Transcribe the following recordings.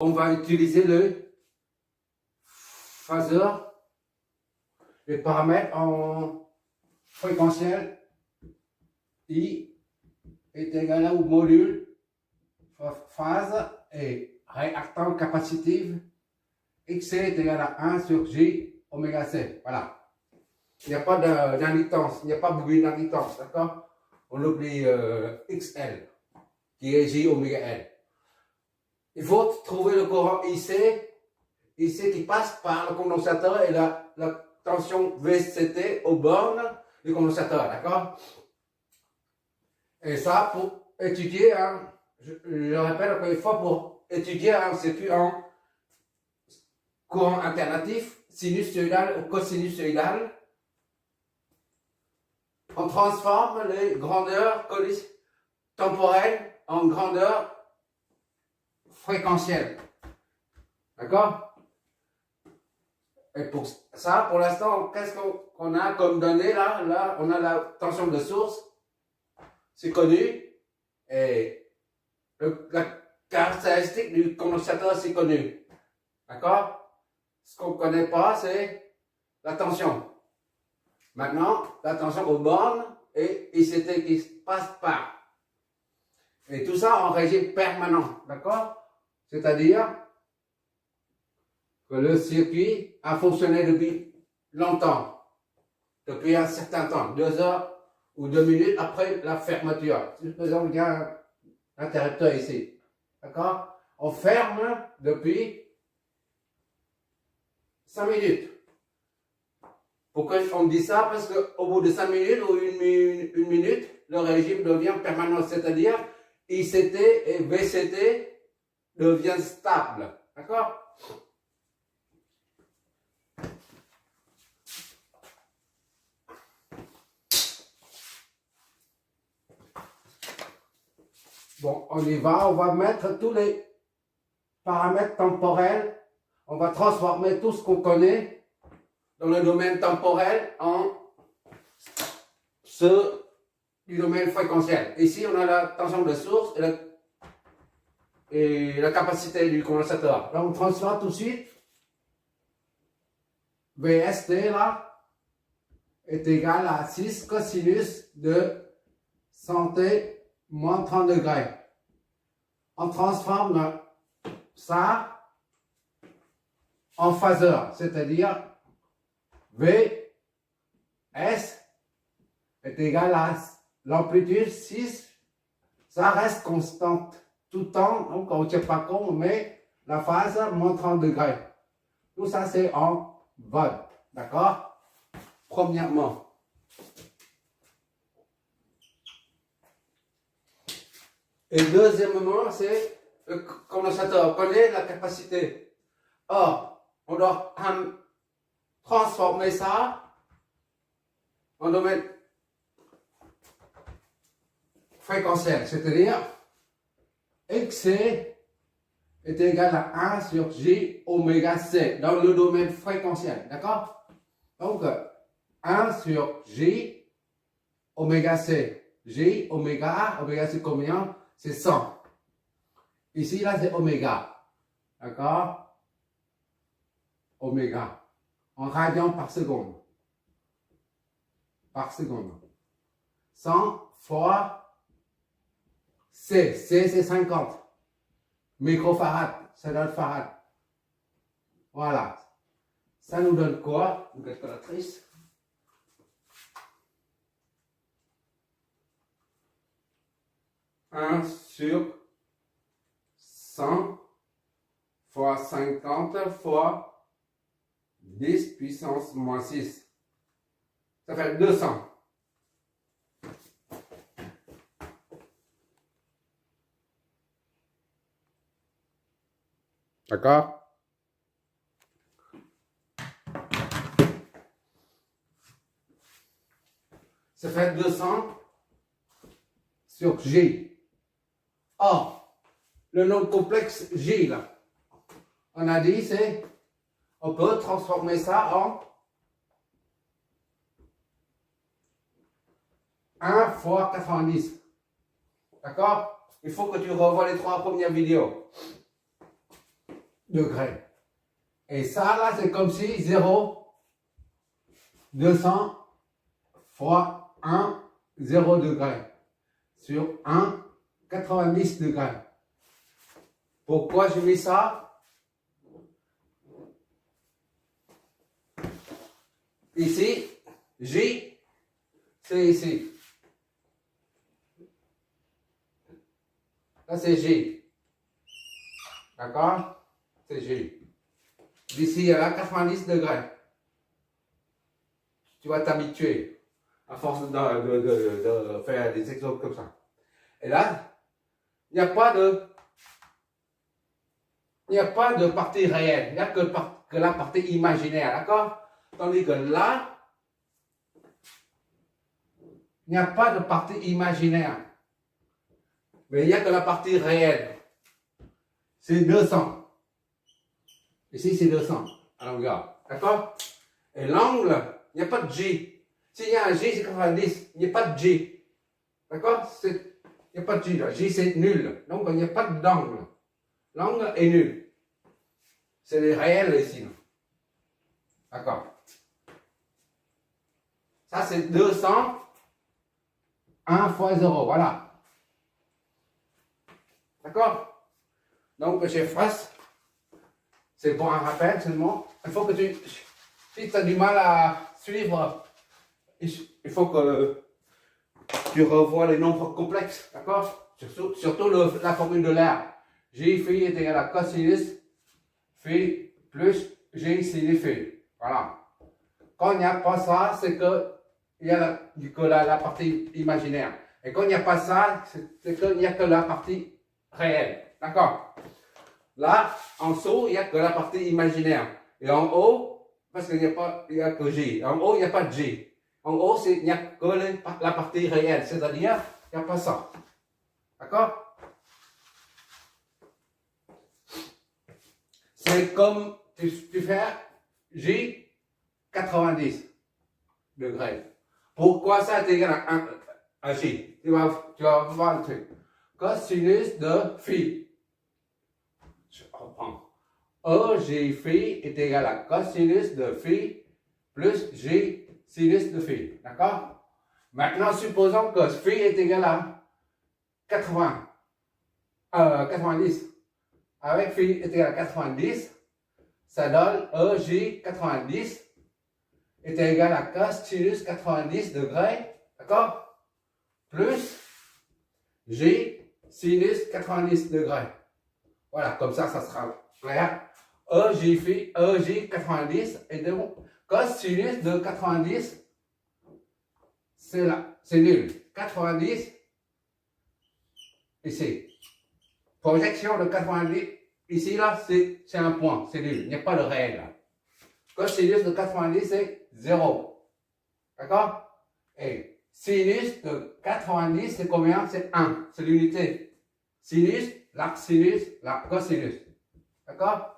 On va utiliser le phaseur, les paramètres en fréquentiel. I est égal à au module phase et réactance capacitive. XC est égal à 1 sur J oméga C. Voilà. Il n'y a pas d'inductance, il n'y a pas de bobine d'inductance, d'accord? On oublie XL, qui est J oméga L. Il faut trouver le courant IC qui passe par le condensateur et la tension VCT aux bornes du condensateur, d'accord? Et ça, pour étudier, je répète encore une fois, pour étudier un circuit en courant alternatif, sinusoïdal ou cosinusoïdal, on transforme les grandeurs temporelles en grandeurs fréquentielles. D'accord? Et pour ça, pour l'instant, qu'est-ce qu'on a comme données là? Là, on a la tension de source, c'est connu, et la caractéristique du condensateur, c'est connu. D'accord? Ce qu'on ne connaît pas, c'est la tension. Maintenant, la tension aux bornes et ICT qui passe par. Et tout ça en régime permanent. D'accord? C'est-à-dire que le circuit a fonctionné depuis longtemps, depuis un certain temps, 2 heures ou 2 minutes après la fermeture. Si par exemple, il y a un interrupteur ici, d'accord? On ferme depuis 5 minutes. Pourquoi on dit ça? Parce qu'au bout de 5 minutes ou une minute, le régime devient permanent, c'est-à-dire ICT et VCT deviennent stables, d'accord? Bon, on y va, on va mettre tous les paramètres temporels, on va transformer tout ce qu'on connaît dans le domaine temporel en ce du domaine fréquentiel. Ici, on a la tension de source et la capacité du condensateur. Donc, on transforme tout de suite. VST, là, est égal à 6 cosinus de 100t moins 30 degrés. On transforme ça en phaseur, c'est-à-dire V, S est égal à l'amplitude 6, ça reste constante tout le temps, donc on ne tient pas compte, mais la phase moins 30 degrés. Tout ça c'est en volts, d'accord? Premièrement. Et deuxièmement, c'est le condensateur. On connaît la capacité. Or, on doit transformer ça en domaine fréquentiel, c'est-à-dire XC est égal à 1 sur J oméga C dans le domaine fréquentiel, d'accord? Donc, 1 sur J oméga C. J oméga c'est combien? C'est 100. Ici, là, c'est oméga, d'accord? Oméga, en radians par seconde. Par seconde. 100 fois C. C, c'est 50. Microfarad, ça donne farad. Voilà. Ça nous donne quoi, une calculatrice? Un sur 100 fois 50 fois 10 puissance moins 6. Ça fait 200. D'accord? Ça fait 200 sur J. Or, le nombre complexe J, là, on a dit, c'est, on peut transformer ça en 1 fois 90. D'accord? Il faut que tu revoies les 3 premières vidéos. degrés. Et ça, là, c'est comme si 0, 200 fois 1, 0 degré. Sur 1, 90 degrés. Pourquoi j'ai mis ça? Ici, J, c'est ici. Là, c'est J. D'accord? C'est J. D'ici à 90 degrés. Tu vas t'habituer à force de faire des exemples comme ça. Et là, il n'y a pas de partie réelle. Il n'y a que la partie imaginaire. D'accord? Tandis que là, il n'y a pas de partie imaginaire. Mais il n'y a que la partie réelle. C'est 200. Ici, c'est 200 à longueur. D'accord? Et l'angle, il n'y a pas de J. S'il y a un J, c'est 90. Il n'y a pas de J. D'accord? Il n'y a pas de J. Là. J, c'est nul. Donc, il n'y a pas d'angle. L'angle est nul. C'est les réels ici. D'accord? Ça, c'est 200. 1 fois 0. Voilà. D'accord? Donc, je fasse. C'est pour un rappel seulement. Il faut que si tu as du mal à suivre, il faut que tu revois les nombres complexes. D'accord? Surtout la formule de l'air. J phi est égal à cosinus phi plus J sinus phi. Voilà. Quand il n'y a pas ça, c'est qu'il y a la partie imaginaire. Et quand il n'y a pas ça, c'est qu'il n'y a que la partie réelle. D'accord? Là, en dessous, il n'y a que la partie imaginaire. Et en haut, parce qu'il n'y a que J. En haut, il n'y a pas de J. En haut, il n'y a que la partie réelle. C'est-à-dire, il n'y a pas ça. D'accord? C'est comme tu fais J 90 degrés. Pourquoi ça est égal à J? Tu vas voir le truc. Cosinus de phi. Je reprends. EJ phi est égal à cosinus de phi plus J sinus de phi. D'accord? Maintenant, supposons que phi est égal à 90. Avec phi est égal à 90, ça donne EJ 90 est égal à cosinus 90 degrés. D'accord? Plus J sinus 90 degrés. Voilà, comme ça sera clair. EJ 90 et donc cosinus de 90, c'est là, c'est nul. 90 ici. Projection de 90 ici là, c'est un point, c'est nul. Il n'y a pas de réel là. Cosinus de 90 c'est 0. D'accord? Et sinus de 90 c'est combien? C'est 1. C'est l'unité. Sinus, l'arc sinus, l'arc cosinus. D'accord?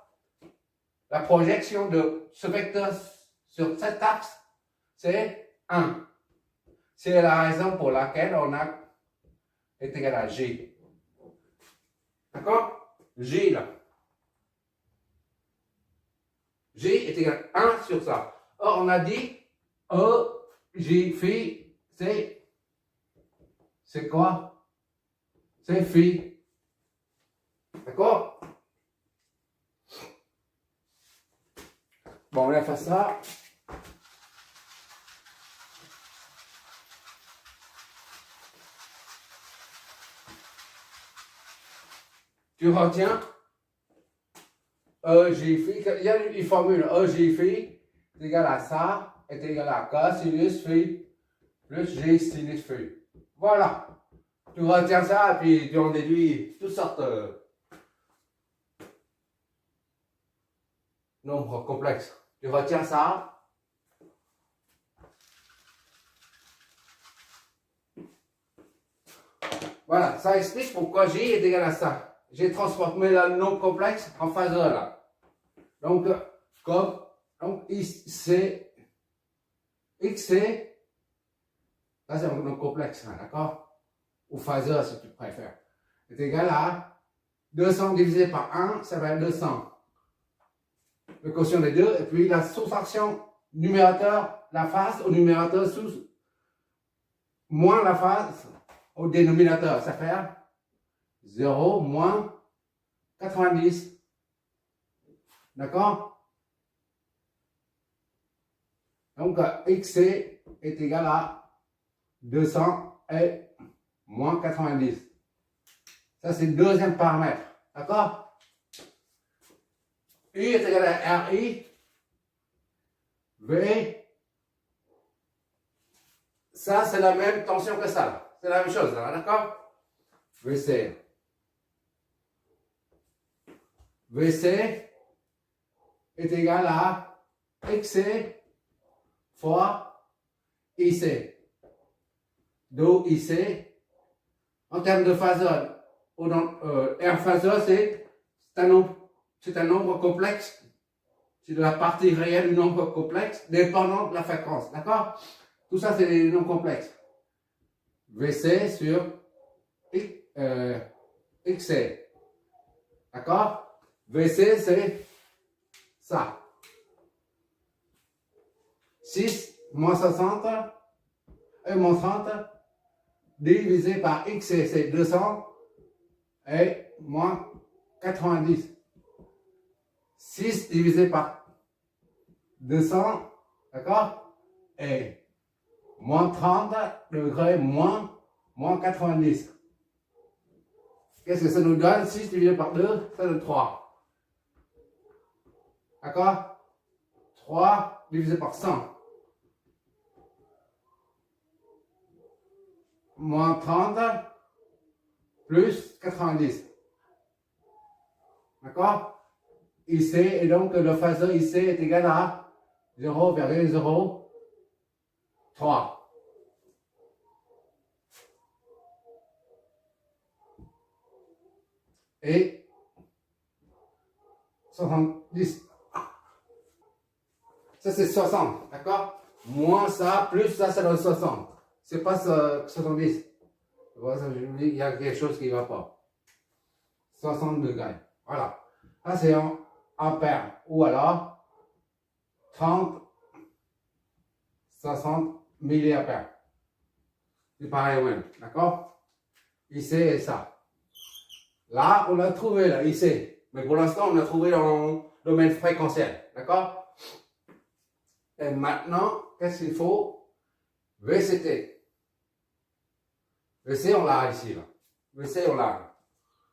La projection de ce vecteur sur cet axe, c'est 1. C'est la raison pour laquelle on a est égal à J. D'accord? J là. J est égal à 1 sur ça. Or, on a dit J phi, c'est quoi? C'est phi. D'accord? Bon, on va faire ça. Tu retiens EJ phi, il y a une formule EJ phi est égal à ça, est égal à cosinus phi plus J sinus phi. Voilà. Tu retiens ça et puis tu en déduis toutes sortes de nombres complexes. Tu retiens ça. Voilà, ça explique pourquoi J est égal à ça. J'ai transformé le nombre complexe en phaseur là. Donc, donc c'est XC, là c'est un nombre complexe, hein, d'accord? Ou phaseur si tu préfères. Est égal à 200 divisé par 1, ça va être 200. le quotient des deux, et puis la soustraction numérateur, la face au numérateur sous moins la face au dénominateur, ça fait 0 moins 90. D'accord? Donc, XC est égal à 200 et moins 90. Ça, c'est le deuxième paramètre. D'accord? U est égal à RI. V. Ça, c'est la même tension que ça. C'est la même chose, là. D'accord? VC. VC est égal à XC fois IC. D'où IC, en termes de phaseur, R phaseur, c'est un nombre complexe. C'est de la partie réelle du nombre complexe dépendant de la fréquence. D'accord? Tout ça, c'est des nombres complexes. VC sur XC. D'accord? VC, c'est ça. 6 moins 60 et moins 30 divisé par XC, c'est 200 et moins 90. 6 divisé par 200, d'accord? Et moins 30 degrés moins 90. Qu'est-ce que ça nous donne? 6 divisé par 2, ça donne 3. D'accord? 3 divisé par 100. Moins 30 plus 90. D'accord? IC, et donc le phaseur IC est égal à 0,03. Et 70. Ça c'est 60, d'accord? Moins ça, plus ça, ça donne 60. C'est pas 70. Voilà, il y a quelque chose qui ne va pas. 60 degrés. Voilà. Ça c'est en ampères. Ou alors 30, 60 milliampères. C'est pareil au même. D'accord? IC et ça. Là, on a trouvé là, IC. Mais pour l'instant, on a trouvé dans le domaine fréquentiel. D'accord? Et maintenant, qu'est-ce qu'il faut? VCT. VC, on l'a ici. Là. VC, on l'a.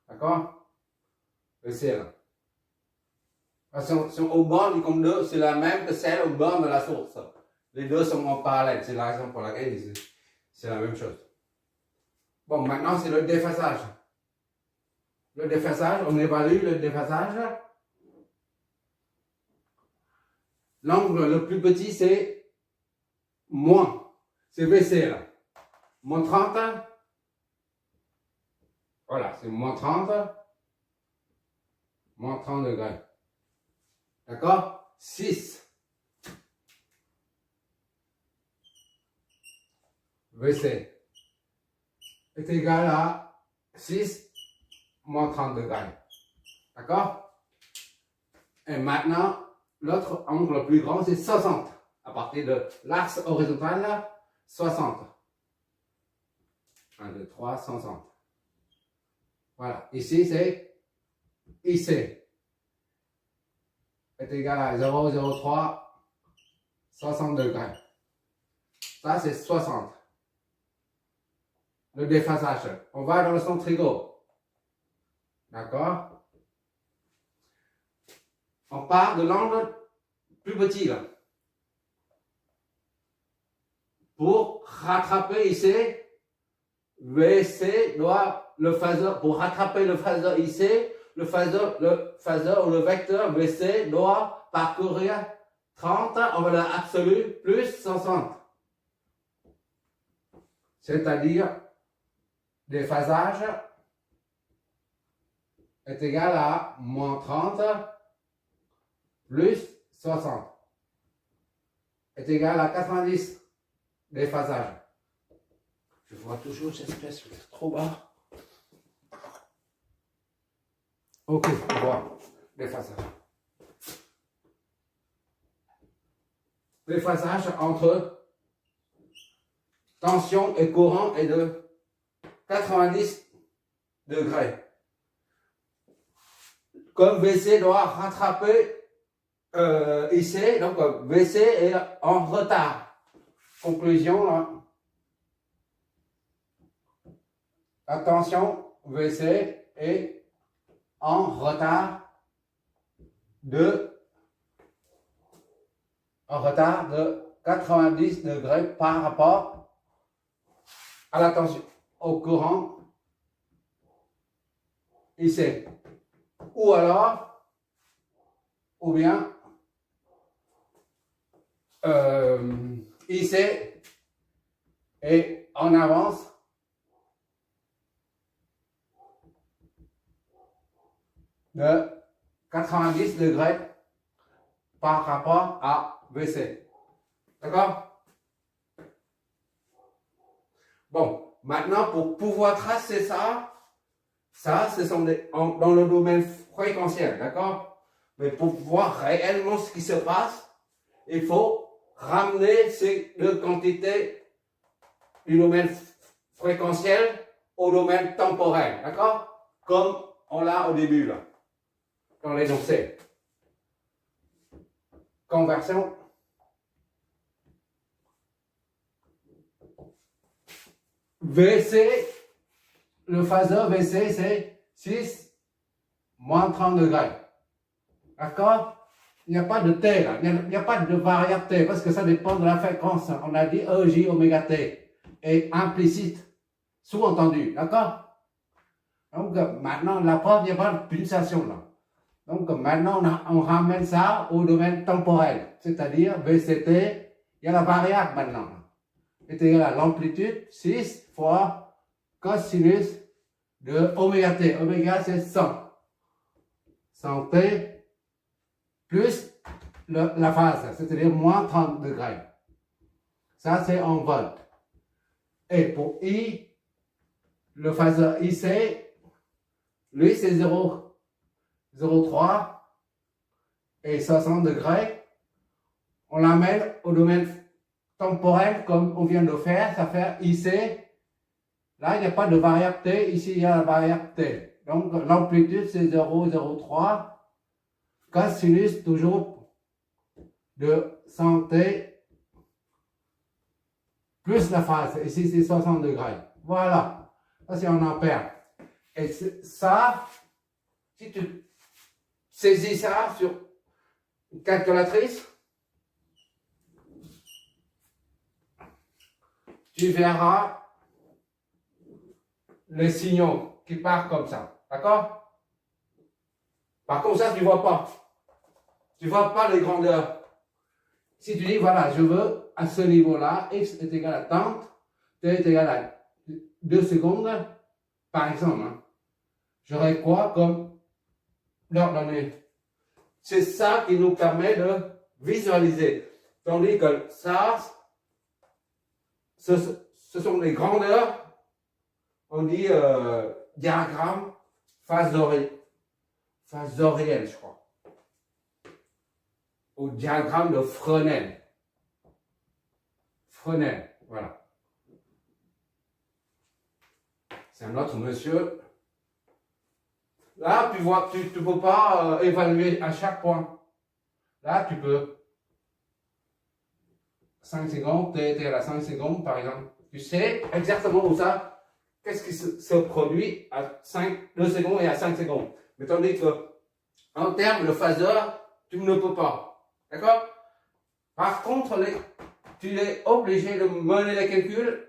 D'accord? VC, là. Son au-bord du compte 2, c'est la même que celle au bord de la source. Les deux sont en parallèle. C'est la raison pour laquelle c'est la même chose. Bon, maintenant, c'est le déphasage. Le déphasage, on évalue le déphasage. L'angle le plus petit, c'est moins. C'est VC, là. Moins 30. Voilà, c'est moins 30. Moins 30 degrés. D'accord? 6. VC est égal à 6 moins 30 degrés. D'accord? Et maintenant, l'autre angle le plus grand, c'est 60. À partir de l'axe horizontal, là, 60. 1, 2, 3, 60. Voilà. Ici, c'est IC est égal à 0,03 60 degrés. Ça, c'est 60. Le déphasage. On va dans le centrigo. D'accord? On part de l'angle plus petit, là. Pour rattraper ici, VC doit, le phaseur, pour rattraper le phaseur ici, le phaseur ou le vecteur VC doit parcourir 30 en valeur absolue plus 60. C'est-à-dire, déphasage est égal à moins 30 plus 60 est égal à 90 déphasage. Je vois toujours cette espèce trop bas. Ok, on voit déphasage. le phasage entre tension et courant est de 90 degrés. Comme VC doit rattraper IC, donc VC est en retard. Conclusion là. Attention, VC est en retard de 90 degrés par rapport à la tension, au courant ici. Ou alors, ou bien, ici est en avance de 90 degrés par rapport à VC. D'accord? Bon, maintenant pour pouvoir tracer ça, ce sont dans le domaine fréquentiel, d'accord? Mais pour voir réellement ce qui se passe, il faut ramener ces deux quantités du domaine fréquentiel au domaine temporel, d'accord? Comme on l'a au début, là, dans l'énoncé. Conversion. VC, le phaseur VC, c'est 6 moins 30 degrés. D'accord? Il n'y a pas de T là, il n'y a pas de variable T parce que ça dépend de la fréquence. On a dit EJ oméga T est implicite, sous-entendu. D'accord? Donc maintenant, la preuve, il n'y a pas de pulsation là. Donc maintenant, on ramène ça au domaine temporel, c'est-à-dire VCT, il y a la variable maintenant. C'est égal à l'amplitude 6 fois cosinus de oméga T. Oméga c'est 100. 100 T plus la phase, c'est-à-dire moins 30 degrés. Ça c'est en volts. Et pour I, le phaseur IC, lui c'est 0,03 et 60 degrés. On l'amène au domaine temporel comme on vient de faire, ça fait IC. Là, il n'y a pas de variable T, ici il y a la variable T. Donc l'amplitude c'est 0,03. Cosinus toujours de 100 T plus la phase. Ici c'est 60 degrés. Voilà. Ça c'est en ampères. Et ça, si tu saisis ça sur une calculatrice, tu verras les signaux qui partent comme ça. D'accord? Par contre, ça, tu ne vois pas. Tu ne vois pas les grandeurs. Si tu dis, voilà, je veux à ce niveau-là, x est égal à tant, t est égal à 2 secondes, par exemple, hein, j'aurais quoi comme l'ordonnée? C'est ça qui nous permet de visualiser. Tandis que ça, ce sont les grandeurs, on dit diagramme phasoriel, je crois. Au diagramme de Fresnel. Fresnel, voilà. C'est un autre monsieur. Là, tu vois, tu ne peux pas évaluer à chaque point. Là, tu peux. 5 secondes, tu es à 5 secondes, par exemple. Tu sais exactement où ça, qu'est-ce qui se produit à 2 secondes et à 5 secondes. Mais tandis que, en termes de phaseur, tu ne peux pas. D'accord? Par contre, tu es obligé de mener les calculs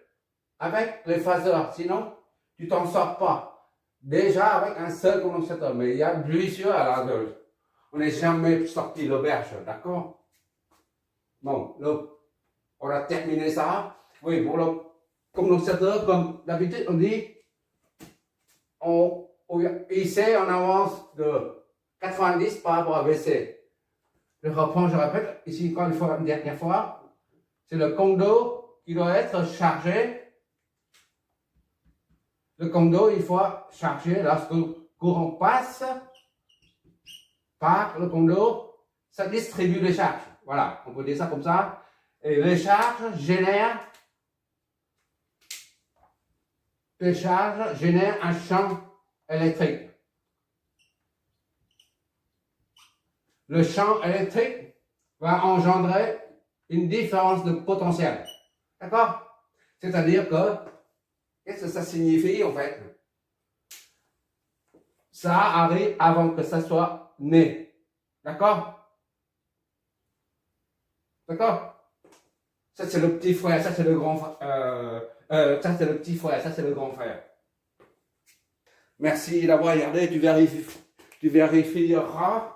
avec les phaseurs. Sinon, tu t'en sors pas. Déjà avec un seul condensateur. Mais il y a plusieurs à la gauche. On n'est jamais sorti de l'auberge. D'accord? Bon, on a terminé ça. Oui, pour le condensateur, comme d'habitude, on dit, IC en avance de 90 par rapport à VC. Je reprends, je répète, ici encore une dernière fois, c'est le condo qui doit être chargé. Le condo, il faut charger lorsque le courant passe par le condo, ça distribue les charges. Voilà, on peut dire ça comme ça. Et les charges génèrent un champ électrique. Le champ électrique va engendrer une différence de potentiel. D'accord? C'est-à-dire que, qu'est-ce que ça signifie en fait? Ça arrive avant que ça soit né. D'accord? D'accord? Ça c'est le petit frère, ça c'est le grand frère. Ça c'est le petit frère, ça c'est le grand frère. Merci d'avoir regardé, tu vérifieras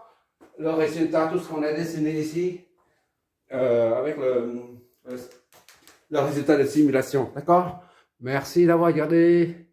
le résultat, tout ce qu'on a dessiné ici, avec le résultat de simulation. D'accord? Merci d'avoir regardé.